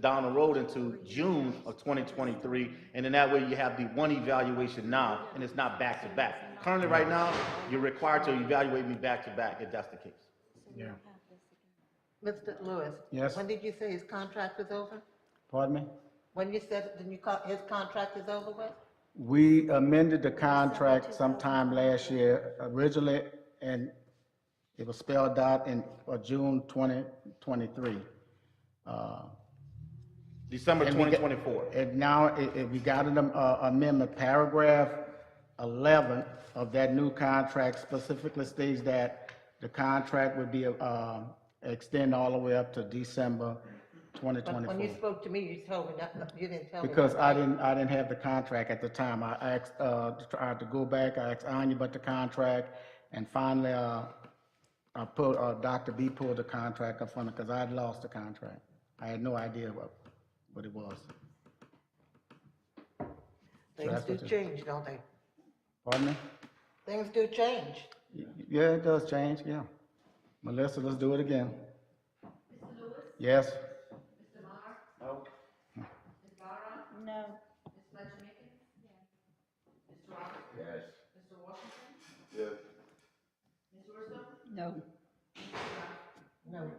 Speaker 2: down the road into June of 2023. And then that way you have the one evaluation now and it's not back to back. Currently right now, you're required to evaluate me back to back if that's the case.
Speaker 1: Yeah.
Speaker 9: Mr. Lewis?
Speaker 1: Yes.
Speaker 9: When did you say his contract is over?
Speaker 1: Pardon me?
Speaker 9: When you said his contract is over with?
Speaker 1: We amended the contract sometime last year originally, and it was spelled out in June 2023.
Speaker 2: December
Speaker 1: And we got-
Speaker 2: 2024.
Speaker 1: And now we got an amendment, paragraph 11 of that new contract specifically states that the contract would be extend all the way up to December
Speaker 9: But when you
Speaker 1: 2024.
Speaker 9: spoke to me, you told me that, you didn't tell me.
Speaker 1: Because
Speaker 9: that.
Speaker 1: I didn't have the contract at the time. I asked, tried to go back, I asked Anya about the contract, and finally, Dr. B pulled the contract up from it, because I had lost the contract. I had no idea what it was.
Speaker 9: Things
Speaker 1: that's
Speaker 9: do
Speaker 1: what you-
Speaker 9: change, don't they?
Speaker 1: Pardon me?
Speaker 9: Things do change.
Speaker 1: Yeah, it does change, yeah. Melissa, let's do it again. Mr. Lewis? Yes.
Speaker 7: No.
Speaker 6: No.
Speaker 9: No.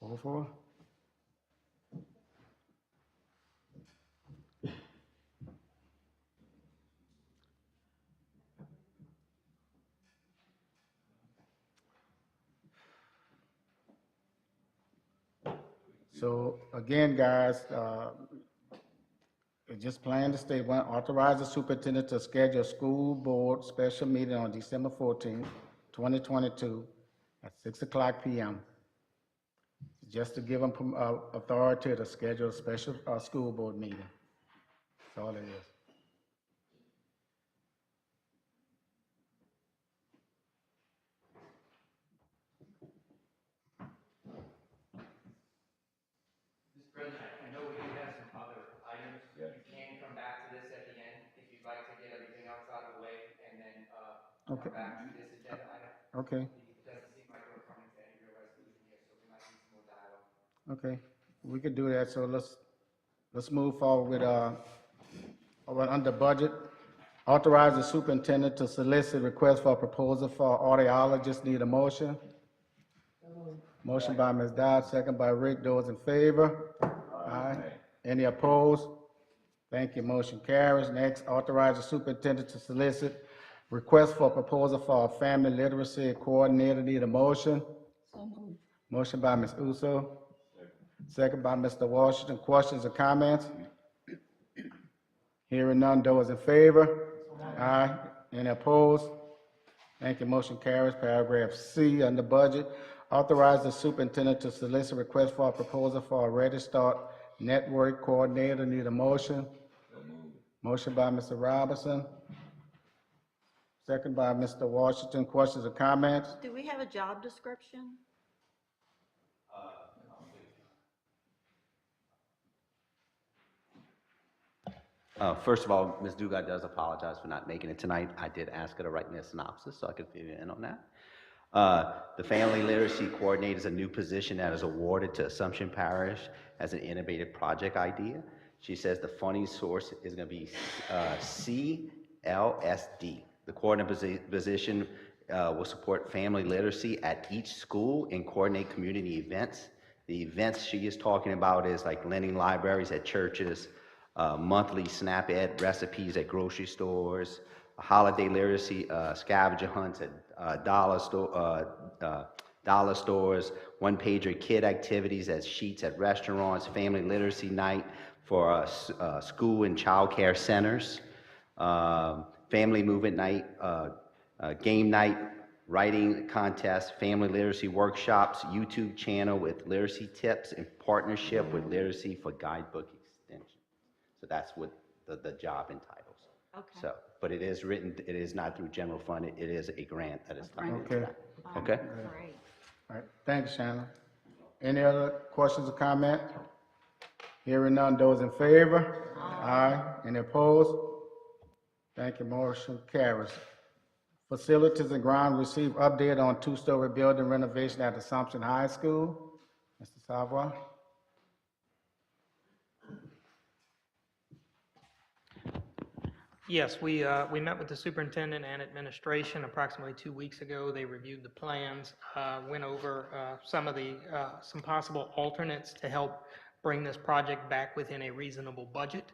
Speaker 1: All four? So again, guys, just plan to stay, authorize the superintendent to schedule a school board special meeting on December 14th, 2022 at 6:00 PM. Just to give them authority to schedule a special school board meeting. That's all it is.
Speaker 11: Mr. President, I know we do have some other items. You can come back to this at the end if you'd like to get everything else out of the way and then,
Speaker 1: Okay.
Speaker 11: come back to this agenda item.
Speaker 1: Okay,
Speaker 11: It doesn't seem like we're coming to any real resolution here, so we might need some more dialogue.
Speaker 1: okay. We could do that, so let's move forward with, under budget. Authorize the superintendent to solicit requests for a proposal for audiologist. Need a motion? Motion by Ms. Dodd, second by Rick. Those in favor? Aye. Any opposed? Thank you. Motion carries. Next, authorize the superintendent to solicit request for a proposal for a family literacy coordinator. Need a motion?
Speaker 6: So moved.
Speaker 1: Motion by Ms. Uso. Second by Mr. Washington. Questions or comments? Hearing none. Those in favor? Aye. Any opposed? Thank you. Motion carries. Paragraph C under budget. Authorize the superintendent to solicit request for a proposal for a Ready Start network coordinator. Need a motion? Motion by Mr. Robinson. Second by Mr. Washington. Questions or comments?
Speaker 7: Do we have a job description?
Speaker 4: First of all, Ms. Dugas does apologize for not making it tonight. I did ask her to write me a synopsis so I could fill you in on that. The Family Literacy Coordinator is a new position that is awarded to Assumption Parish as an innovative project idea. She says the funding source is going to be CLSD. The coordinator position will support family literacy at each school and coordinate community events. The events she is talking about is like lending libraries at churches, monthly SNAP Ed recipes at grocery stores, holiday literacy scavenger hunts at dollar stores, one-pager kid activities as sheets at restaurants, family literacy night for school and child care centers, family movement night, game night, writing contest, family literacy workshops, YouTube channel with literacy tips in partnership with Literacy for Guidebook Extension. So that's what the job entitles.
Speaker 7: Okay.
Speaker 4: So, but it is written, it is not through general fund, it is a grant that is funded.
Speaker 1: Okay.
Speaker 4: Okay?
Speaker 7: Great.
Speaker 1: All right, thanks, Shannon. Any other questions or comment? Hearing none, those in favor? Aye. Any opposed? Thank you, motion carries. Facilities and ground receive update on two-story building renovation at Assumption High School. Mr. Savoy?
Speaker 12: Yes, we met with the superintendent and administration approximately 2 weeks ago. They reviewed the plans, went over some possible alternates to help bring this project back within a reasonable budget.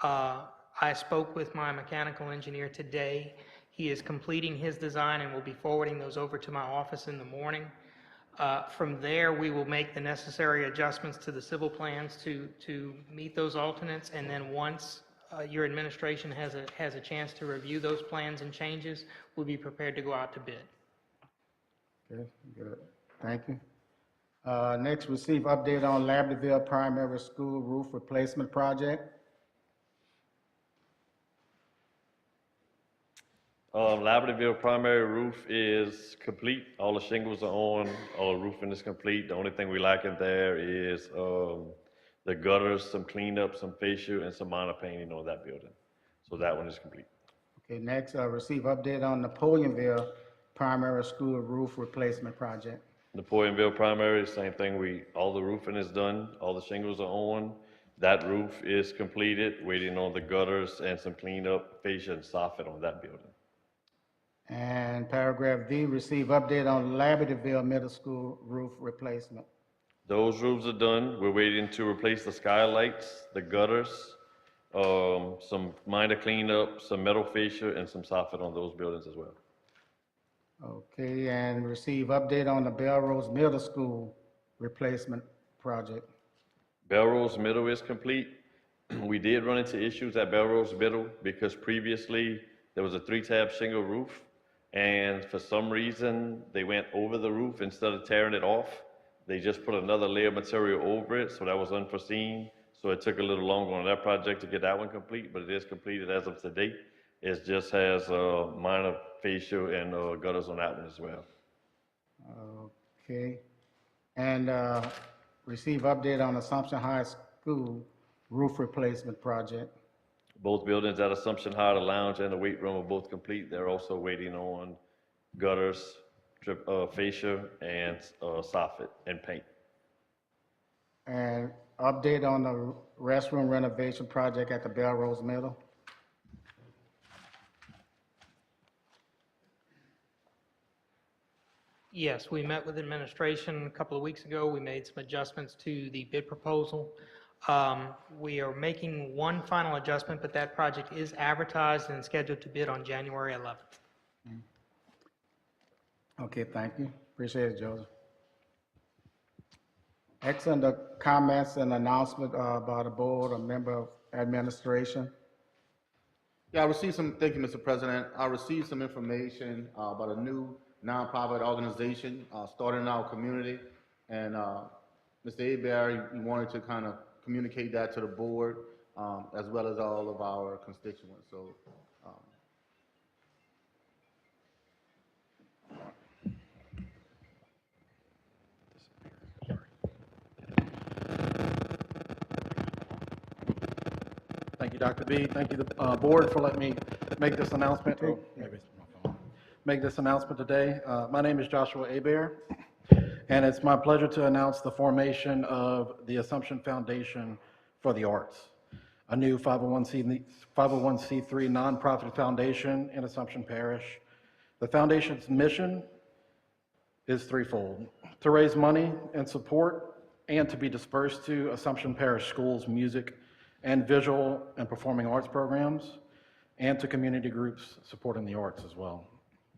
Speaker 12: I spoke with my mechanical engineer today. He is completing his design and will be forwarding those over to my office in the morning. From there, we will make the necessary adjustments to the civil plans to meet those alternates, and then once your administration has a chance to review those plans and changes, we'll be prepared to go out to bid.
Speaker 1: Okay, good. Thank you. Next, receive update on Labradorville Primary School roof replacement project.
Speaker 13: Labradorville primary roof is complete. All the shingles are on, all the roofing is complete. The only thing we lack in there is the gutters, some cleanup, some fascia, and some minor painting on that building. So that one is complete.
Speaker 1: Okay, next, receive update on Napoleonville Primary School roof replacement project.
Speaker 13: Napoleonville primary, same thing. All the roofing is done, all the shingles are on. That roof is completed, waiting on the gutters and some cleanup, fascia, and soffit on that building.
Speaker 1: And paragraph D, receive update on Labradorville Middle School roof replacement.
Speaker 13: Those roofs are done. We're waiting to replace the skylights, the gutters, some minor cleanup, some metal fascia, and some soffit on those buildings as well.
Speaker 1: Okay, and receive update on the Belrose Middle School replacement project.
Speaker 13: Belrose Middle is complete. We did run into issues at Belrose Middle because previously there was a 3-tab shingle roof, and for some reason they went over the roof instead of tearing it off. They just put another layer of material over it, so that was unforeseen. So it took a little longer on that project to get that one complete, but it is completed as of today. It just has minor fascia and gutters on that one as well.
Speaker 1: Okay, and receive update on Assumption High School roof replacement project.
Speaker 13: Both buildings at Assumption High, the lounge and the weight room, are both complete. They're also waiting on gutters, fascia, and soffit and paint.
Speaker 1: And update on the restroom renovation project at the Belrose Middle.
Speaker 12: Yes, we met with administration a couple of weeks ago. We made some adjustments to the bid proposal. We are making one final adjustment, but that project is advertised and scheduled to bid on January 11th.
Speaker 1: Okay, thank you. Appreciate it, Joseph. Next, under comments and announcement by the board or member of administration.
Speaker 2: Yeah, thank you, Mr. President. I received some information about a new nonprofit organization starting in our community. And Mr. Aberry, we wanted to kind of communicate that to the board as well as all of our constituents. So,
Speaker 14: Thank you, Dr. B. Thank you, the board, for letting me make this announcement. Oh, maybe it's my phone. Make this announcement today. My name is Joshua Hebert, and it's my pleasure to announce the formation of the Assumption Foundation for the Arts, a new 501c3 nonprofit foundation in Assumption Parish. The foundation's mission is threefold: to raise money and support and to be dispersed to Assumption Parish Schools music and visual and performing arts programs, and to community groups supporting the arts as well.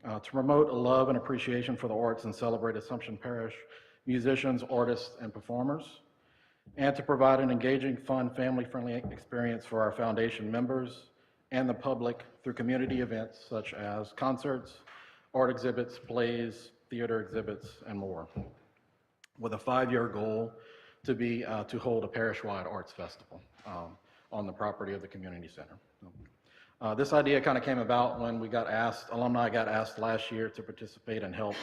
Speaker 14: To promote a love and appreciation for the arts and celebrate Assumption Parish musicians, artists, and performers, and to provide an engaging, fun, family-friendly experience for our foundation members and the public through community events such as concerts, art exhibits, plays, theater exhibits, and more, with a 5-year goal to be to hold a parish-wide arts festival on the property of the community center. This idea kind of came about when alumni got asked last year to participate and help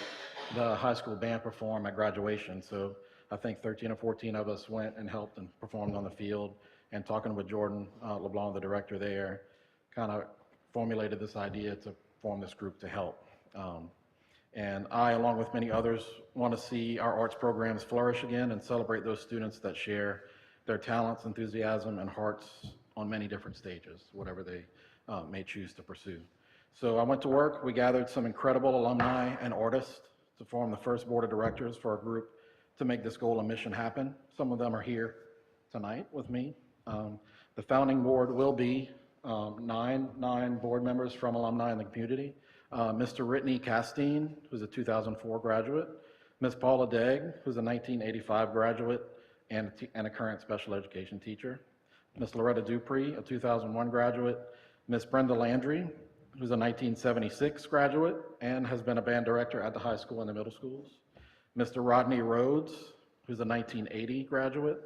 Speaker 14: the high school band perform at graduation. So I think 13 or 14 of us went and helped and performed on the field, and talking with Jordan LeBlanc, the director there, kind of formulated this idea to form this group to help. And I, along with many others, want to see our arts programs flourish again and celebrate those students that share their talents, enthusiasm, and hearts on many different stages, whatever they may choose to pursue. So I went to work. We gathered some incredible alumni and artists to form the first board of directors for our group to make this goal and mission happen. Some of them are here tonight with me. The founding board will be nine board members from alumni in the community. Mr. Whitney Castine, who's a 2004 graduate, Ms. Paula Degg, who's a 1985 graduate and a current special education teacher, Ms. Loretta Dupree, a 2001 graduate, Ms. Brenda Landry, who's a 1976 graduate and has been a band director at the high school and the middle schools, Mr. Rodney Rhodes, who's a 1980 graduate,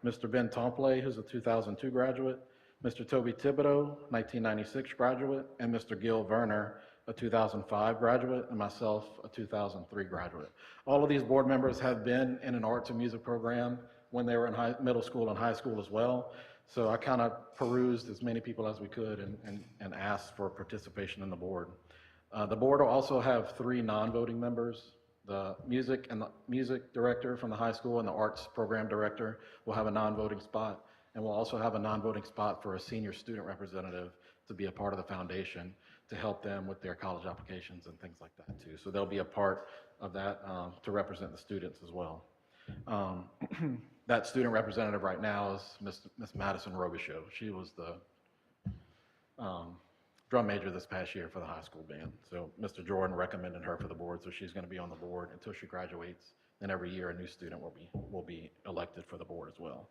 Speaker 14: Mr. Ben Tomplay, who's a 2002 graduate, Mr. Toby Thibodeau, 1996 graduate, and Mr. Gil Werner, a 2005 graduate, and myself, a 2003 graduate. All of these board members have been in an arts and music program when they were in middle school and high school as well. So I kind of perused as many people as we could and asked for participation in the board. The board will also have 3 non-voting members. The music director from the high school and the arts program director will have a non-voting spot. And we'll also have a non-voting spot for a senior student representative to be a part of the foundation to help them with their college applications and things like that too. So they'll be a part of that to represent the students as well. That student representative right now is Miss Madison Robichaud. She was the drum major this past year for the high school band. So Mr. Jordan recommended her for the board, so she's going to be on the board until she graduates. Then every year a new student will be elected for the board as well.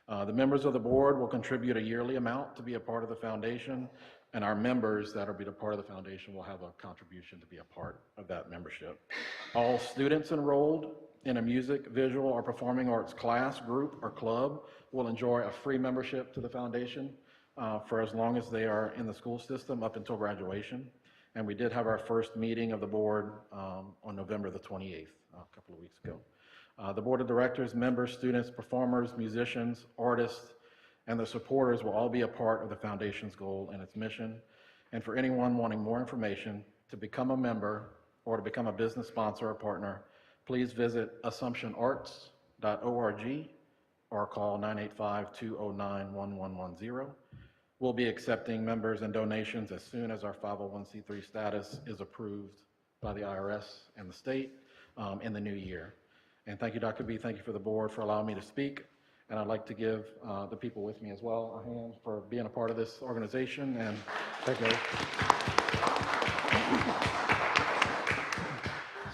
Speaker 14: The members of the board will contribute a yearly amount to be a part of the foundation, and our members that will be a part of the foundation will have a contribution to be a part of that membership. All students enrolled in a music, visual, or performing arts class, group, or club will enjoy a free membership to the foundation for as long as they are in the school system up until graduation. And we did have our first meeting of the board on November the 28th, a couple of weeks ago. The board of directors, members, students, performers, musicians, artists, and the supporters will all be a part of the foundation's goal and its mission. And for anyone wanting more information to become a member or to become a business sponsor or partner, please visit assumptionarts.org or call 985-209-1110. We'll be accepting members and donations as soon as our 501c3 status is approved by the IRS and the state in the new year. And thank you, Dr. B. Thank you for the board for allowing me to speak. And I'd like to give the people with me as well a hand for being a part of this organization. And thank you.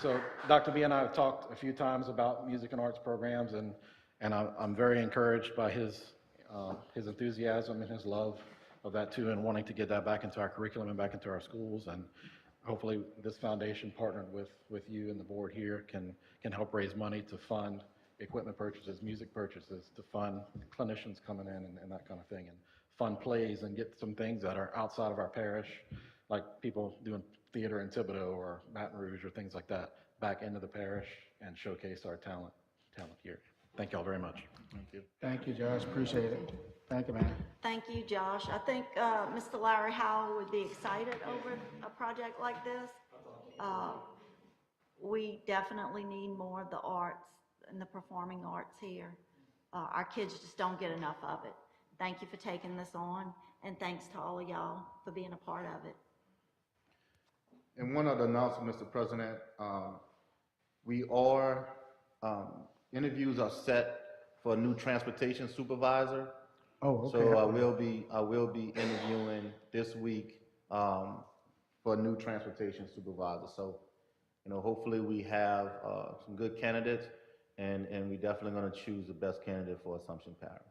Speaker 14: So Dr. B and I have talked a few times about music and arts programs, and I'm very encouraged by his enthusiasm and his love of that too, and wanting to get that back into our curriculum and back into our schools. And hopefully this foundation, partnered with you and the board here, can help raise money to fund equipment purchases, music purchases, to fund clinicians coming in and that kind of thing, and fund plays and get some things that are outside of our parish, like people doing theater in Thibodeau or Baton Rouge or things like that, back into the parish and showcase our talent here. Thank you all very much. Thank you.
Speaker 1: Thank you, Josh. Appreciate it. Thank you, ma'am.
Speaker 7: Thank you, Josh. I think Mr. Larry Howell would be excited over a project like this. We definitely need more of the arts and the performing arts here. Our kids just don't get enough of it. Thank you for taking this on, and thanks to all of y'all for being a part of it.
Speaker 2: And one other announcement, Mr. President, we are, interviews are set for a new transportation supervisor.
Speaker 1: Oh, okay.
Speaker 2: So I will be interviewing this week, for a new transportation supervisor. So, you know, hopefully we have, some good candidates, and we definitely gonna choose the best candidate for Assumption Parish.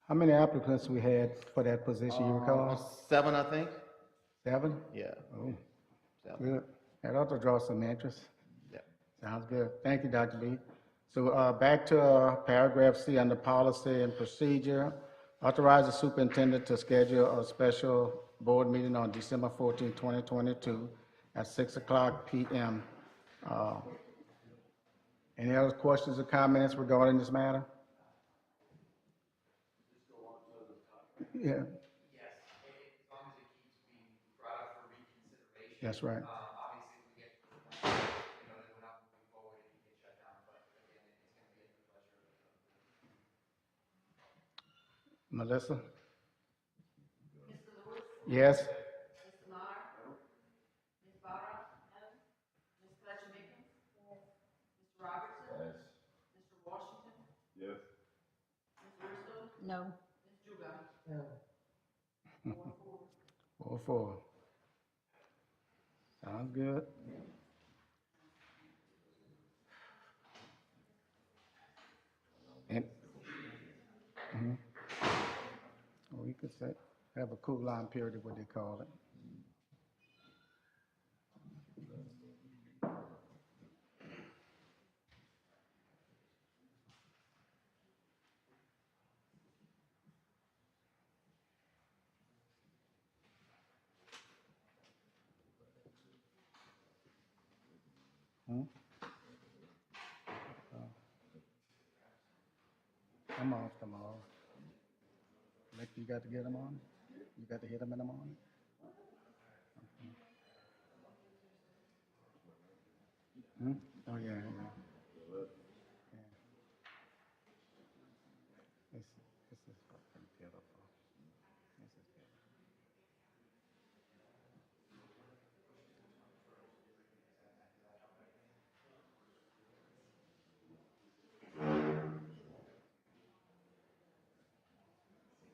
Speaker 1: How many applicants we had for that position, you recall?
Speaker 2: 7, I think.
Speaker 1: 7?
Speaker 2: Yeah.
Speaker 1: Oh,
Speaker 2: 7.
Speaker 1: good. That ought to draw some interest.
Speaker 2: Yeah.
Speaker 1: Sounds good. Thank you, Dr. B. So back to paragraph C under policy and procedure. Authorize the superintendent to schedule a special board meeting on December 14, 2022 at 6:00 p.m. Any other questions or comments regarding this matter? Yeah,
Speaker 11: Yes, as long as it keeps being brought up for reconsideration.
Speaker 1: that's right.
Speaker 11: Obviously, if we get to the point, that we're not moving forward, it can get shut down, but again, it's going to be at the pleasure of
Speaker 1: Melissa? Yes?
Speaker 3: Mr. Maher? No. Ms. Barra? No. Ms. Fletcher Mickens? Yes. Mr. Robertson?
Speaker 15: Yes.
Speaker 3: Mr. Washington?
Speaker 15: Yes.
Speaker 3: Ms. Russo?
Speaker 6: No.
Speaker 3: Ms. Juga?
Speaker 6: No.
Speaker 1: 4-4. Sounds good. And, we could say, have a cool line period, what they call it. I'm off tomorrow. Like you got to get them on? You got to hit them in the morning? Oh, yeah, yeah. This is fucking pitiful. This is pitiful.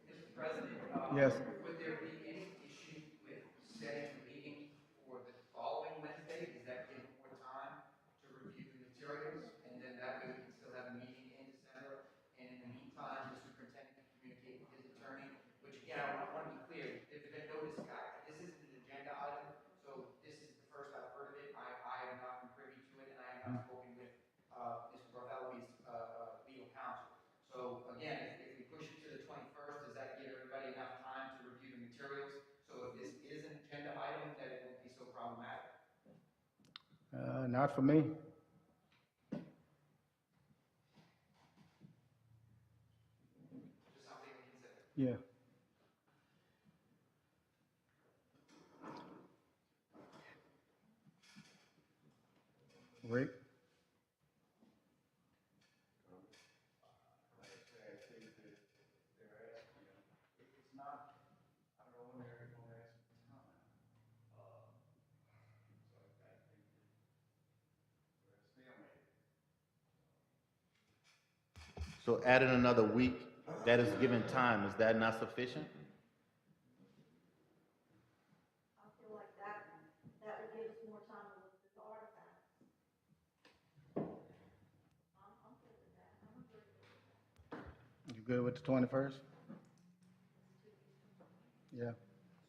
Speaker 11: Mr. President?
Speaker 1: Yes.
Speaker 11: Would there be any issue with setting the meeting for the following Wednesday? Does that give more time to review the materials? And then that way we can still have a meeting in December. And in the meantime, the superintendent can communicate with his attorney, which again, I want to be clear, there's been no discussion. This isn't an agenda item, so this is the first I've heard of it. I have not been privy to it, and I have not spoken with Mr. Barthelme's legal counsel. So again, if we push it to the 21st, does that give everybody enough time to review the materials? So if this is an agenda item, that it won't be so problematic?
Speaker 1: Not for me.
Speaker 11: Just something to consider.
Speaker 1: Yeah. Rick?
Speaker 2: So adding another week, that is given time, is that not sufficient?
Speaker 7: I feel like that would give us more time to look at the artifacts. I'm good with that. I'm agree with that.
Speaker 1: You good with the 21st? Yeah.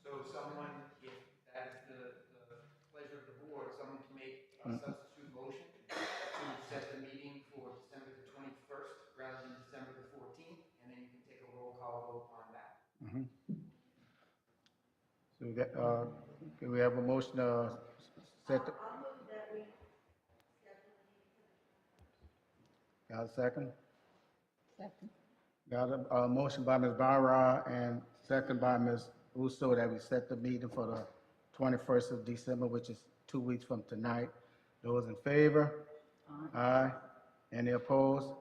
Speaker 11: So someone, if that is the pleasure of the board, someone can make a substitute motion to set the meeting for December the 21st rather than December the 14th, and then you can take a roll call vote on that.
Speaker 1: So we got, can we have a motion to set the,
Speaker 7: I'll move that we schedule a meeting for the 21st.
Speaker 1: got a second?
Speaker 6: Second.
Speaker 1: Got a motion by Ms. Barra and second by Ms. Russo that we set the meeting for the 21st of December, which is 2 weeks from tonight. Those in favor? Aye. Any opposed?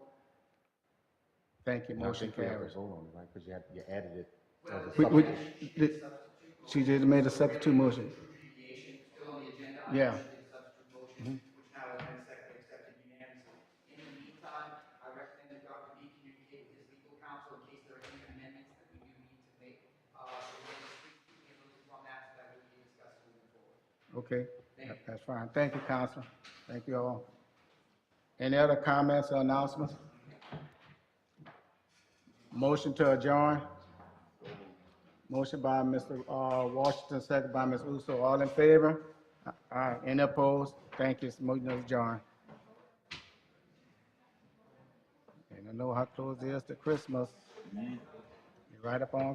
Speaker 1: Thank you, motion carries.
Speaker 2: Vote on it, right, because you added it.
Speaker 1: She just made a substitute motion.
Speaker 11: Mediation still on the agenda.
Speaker 1: Yeah.
Speaker 11: I did a substitute motion, which now has been accepted unanimously. In the meantime, I recommend that Dr. B communicate with his legal counsel in case there are any amendments that we do need to make. So we'll just keep on that, so that we can discuss moving forward.
Speaker 1: Okay, that's fine. Thank you, Council. Thank you all. Any other comments or announcements? Motion to adjourn. Motion by Mr. Washington, second by Ms. Uso. All in favor? Aye. Any opposed? Thank you. Motion is adjourned. And I know how close it is to Christmas. You're right up on